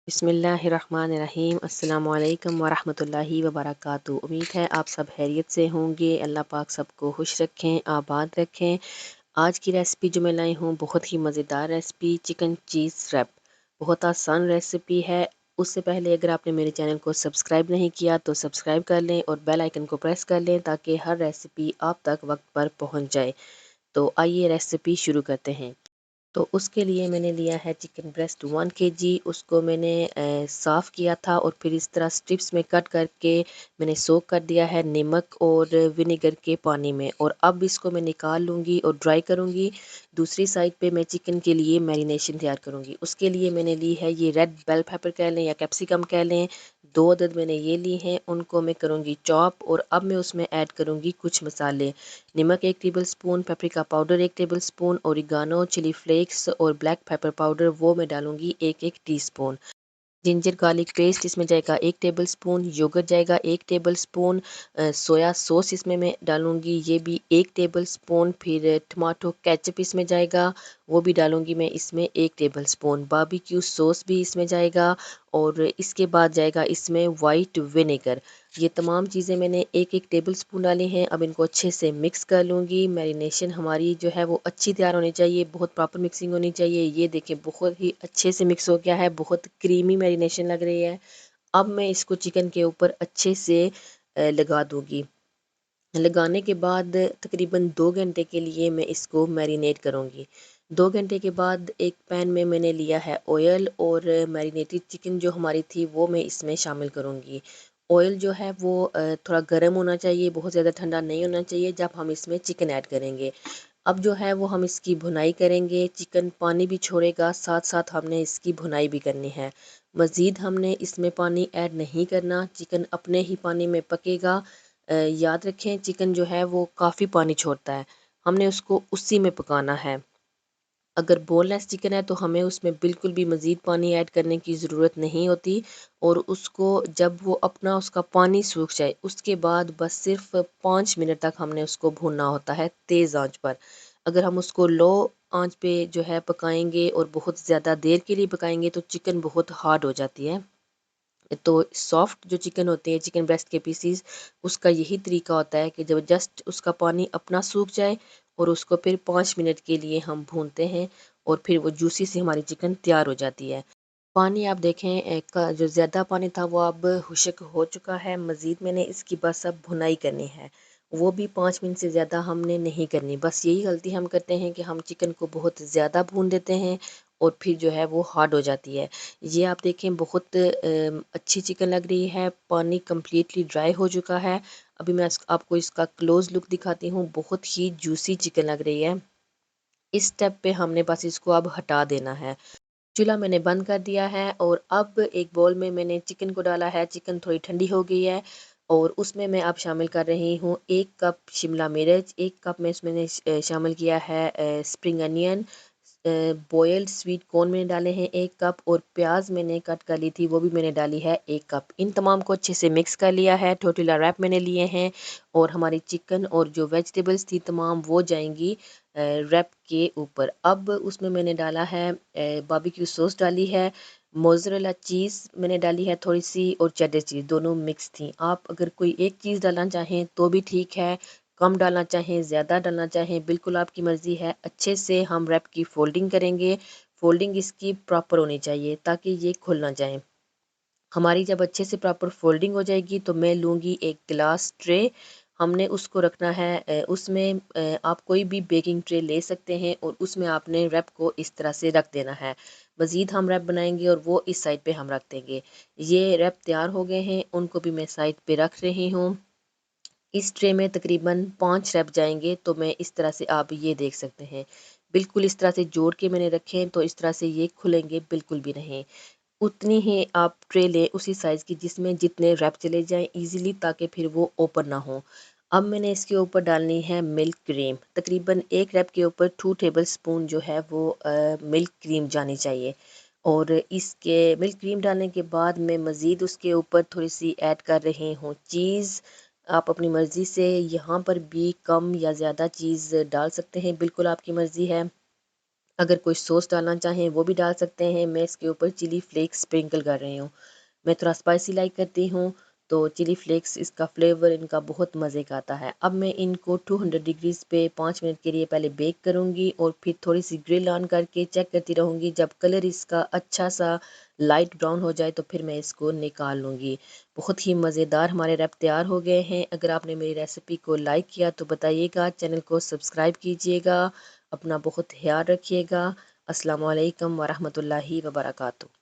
बिस्मिल्लाहिर्रहमानिर्रहीम अस्सलामुअलैकुम वरहमतुल्लाहि वबरकातुहू। उम्मीद है आप सब खैरियत से होंगे। अल्लाह पाक सबको खुश रखें, आबाद रखें। आज की रेसिपी जो मैं लाई हूँ बहुत ही मज़ेदार रेसिपी, चिकन चीज़ रैप। बहुत आसान रेसिपी है। उससे पहले अगर आपने मेरे चैनल को सब्सक्राइब नहीं किया तो सब्सक्राइब कर लें और बेल आइकन को प्रेस कर लें ताकि हर रेसिपी आप तक वक्त पर पहुँच जाए। तो आइए रेसिपी शुरू करते हैं। तो उसके लिए मैंने लिया है चिकन ब्रेस्ट 1 kg। उसको मैंने साफ़ किया था और फिर इस तरह स्ट्रिप्स में कट करके मैंने सोक कर दिया है नमक और विनेगर के पानी में। और अब इसको मैं निकाल लूँगी और ड्राई करूँगी। दूसरी साइड पे मैं चिकन के लिए मैरिनेशन तैयार करूँगी। उसके लिए मैंने ली है ये रेड बेल पेपर कह लें या कैप्सिकम कह लें, 2 अदद मैंने ये ली हैं। उनको मैं करूँगी चॉप और अब मैं उसमें ऐड करूँगी कुछ मसाले। नमक 1 tablespoon, paprika powder 1 tablespoon, oregano, chilli flakes और ब्लैक पेपर पाउडर वो मैं डालूँगी 1-1 टीस्पून। जिंजर गार्लिक पेस्ट इसमें जाएगा 1 टेबल स्पून, योगर्ट जाएगा 1 टेबल स्पून, सोया सॉस इसमें मैं डालूँगी ये भी 1 टेबल स्पून, फिर टमाटो केचप इसमें जाएगा वो भी डालूँगी मैं इसमें 1 टेबल स्पून, बारबेक्यू सॉस भी इसमें जाएगा और इसके बाद जाएगा इसमें वाइट विनेगर। ये तमाम चीज़ें मैंने 1-1 टेबल स्पून डाली हैं। अब इनको अच्छे से मिक्स कर लूँगी। मैरिनेशन हमारी जो है वो अच्छी तैयार होनी चाहिए, बहुत प्रॉपर मिक्सिंग होनी चाहिए। ये देखें बहुत ही अच्छे से मिक्स हो गया है, बहुत क्रीमी मैरिनेशन लग रही है। अब मैं इसको चिकन के ऊपर अच्छे से लगा दूँगी। लगाने के बाद तकरीबन 2 घंटे के लिए मैं इसको मैरिनेट करूँगी। 2 घंटे के बाद एक पैन में मैंने लिया है ऑयल और मैरिनेटेड चिकन जो हमारी थी वो मैं इसमें शामिल करूँगी। ऑयल जो है वो थोड़ा गर्म होना चाहिए, बहुत ज़्यादा ठंडा नहीं होना चाहिए जब हम इसमें चिकन ऐड करेंगे। अब जो है वो हम इसकी भुनाई करेंगे, चिकन पानी भी छोड़ेगा, साथ-साथ हमने इसकी भुनाई भी करनी है। मज़ीद हमने इसमें पानी ऐड नहीं करना, चिकन अपने ही पानी में पकेगा। याद रखें चिकन जो है वो काफ़ी पानी छोड़ता है, हमने उसको उसी में पकाना है। अगर बोनलेस चिकन है तो हमें उसमें बिल्कुल भी मज़ीद पानी ऐड करने की ज़रूरत नहीं होती और उसको जब वो अपना उसका पानी सूख जाए उसके बाद बस सिर्फ 5 मिनट तक हमने उसको भूनना होता है तेज़ आंच पर। अगर हम उसको लो आंच पे जो है पकाएंगे और बहुत ज़्यादा देर के लिए पकाएंगे तो चिकन बहुत हार्ड हो जाती है। तो सॉफ्ट जो चिकन होते हैं चिकन ब्रेस्ट के पीसीज, उसका यही तरीका होता है कि जब जस्ट उसका पानी अपना सूख जाए और उसको फिर 5 मिनट के लिए हम भूनते हैं और फिर वो जूसी से हमारी चिकन तैयार हो जाती है। पानी आप देखें का जो ज़्यादा पानी था वो अब खुश्क हो चुका है। मज़ीद मैंने इसकी बस अब भुनाई करनी है, वो भी 5 मिनट से ज़्यादा हमने नहीं करनी। बस यही गलती हम करते हैं कि हम चिकन को बहुत ज़्यादा भून देते हैं और फिर जो है वो हार्ड हो जाती है। ये आप देखें बहुत अच्छी चिकन लग रही है, पानी कम्प्लीटली ड्राई हो चुका है। अभी मैं आपको इसका क्लोज़ लुक दिखाती हूँ, बहुत ही जूसी चिकन लग रही है। इस स्टेप पे हमने बस इसको अब हटा देना है। चूल्हा मैंने बंद कर दिया है और अब एक बाउल में मैंने चिकन को डाला है। चिकन थोड़ी ठंडी हो गई है और उसमें मैं अब शामिल कर रही हूँ 1 कप शिमला मिर्च, 1 कप में इसमें शामिल किया है spring onion, boiled sweet corn मैंने डाले हैं 1 कप और प्याज मैंने कट कर ली थी वो भी मैंने डाली है 1 कप। इन तमाम को अच्छे से मिक्स कर लिया है। टोर्टिला रैप मैंने लिए हैं और हमारी चिकन और जो वेजिटेबल्स थी तमाम वो जाएंगी रैप के ऊपर। अब उसमें मैंने डाला है बारबेक्यू सॉस डाली है, मोज़रेला चीज़ मैंने डाली है थोड़ी सी और चेडर चीज़ दोनों मिक्स थी। आप अगर कोई एक चीज़ डालना चाहें तो भी ठीक है, कम डालना चाहें ज़्यादा डालना चाहें बिल्कुल आपकी मर्ज़ी है। अच्छे से हम रैप की फोल्डिंग करेंगे, फोल्डिंग इसकी प्रॉपर होनी चाहिए ताकि ये खुल ना जाए। हमारी जब अच्छे से प्रॉपर फोल्डिंग हो जाएगी तो मैं लूँगी एक ग्लास ट्रे। हमने उसको रखना है उसमें आप कोई भी बेकिंग ट्रे ले सकते हैं और उसमें आपने रैप को इस तरह से रख देना है। मज़ीद हम रैप बनाएंगे और वो इस साइड पे हम रख देंगे। ये रैप तैयार हो गए हैं, उनको भी मैं साइड पे रख रही हूँ। इस ट्रे में तकरीबन 5 रैप जाएंगे तो मैं इस तरह से आप ये देख सकते हैं। बिल्कुल इस तरह से जोड़ के मैंने रखे हैं तो इस तरह से ये खुलेंगे बिल्कुल भी नहीं। उतनी ही आप ट्रे लें उसी साइज़ की जिसमें जितने रैप चले जाएँ ईज़िली ताकि फिर वो ओपन ना हो। अब मैंने इसके ऊपर डालनी है मिल्क क्रीम। तकरीबन 1 रैप के ऊपर 2 टेबल स्पून जो है वो मिल्क क्रीम जानी चाहिए और इसके मिल्क क्रीम डालने के बाद मैं मज़ीद उसके ऊपर थोड़ी-सी ऐड कर रही हूँ चीज़। आप अपनी मर्ज़ी से यहाँ पर भी कम या ज़्यादा चीज़ डाल सकते हैं, बिल्कुल आपकी मर्ज़ी है। अगर कोई सॉस डालना चाहें वो भी डाल सकते हैं। मैं इसके ऊपर चिली फ्लेक्स स्प्रिंकल कर रही हूँ। मैं थोड़ा स्पाइसी लाइक करती हूँ, तो चिली फ्लेक्स इसका फ्लेवर इनका बहुत मज़े का आता है। अब मैं इनको 200 डिग्रीज़ पे 5 मिनट के लिए पहले बेक करूँगी और फिर थोड़ी सी ग्रिल ऑन करके चेक करती रहूँगी। जब कलर इसका अच्छा सा लाइट ब्राउन हो जाए तो फिर मैं इसको निकाल लूँगी। बहुत ही मज़ेदार हमारे रैप तैयार हो गए हैं। अगर आपने मेरी रेसिपी को लाइक किया तो बताइएगा, चैनल को सब्सक्राइब कीजिएगा, अपना बहुत ख्याल रखिएगा। अस्सलाम वालेकुम वरहमतुल्लाहि वबरकातुहू।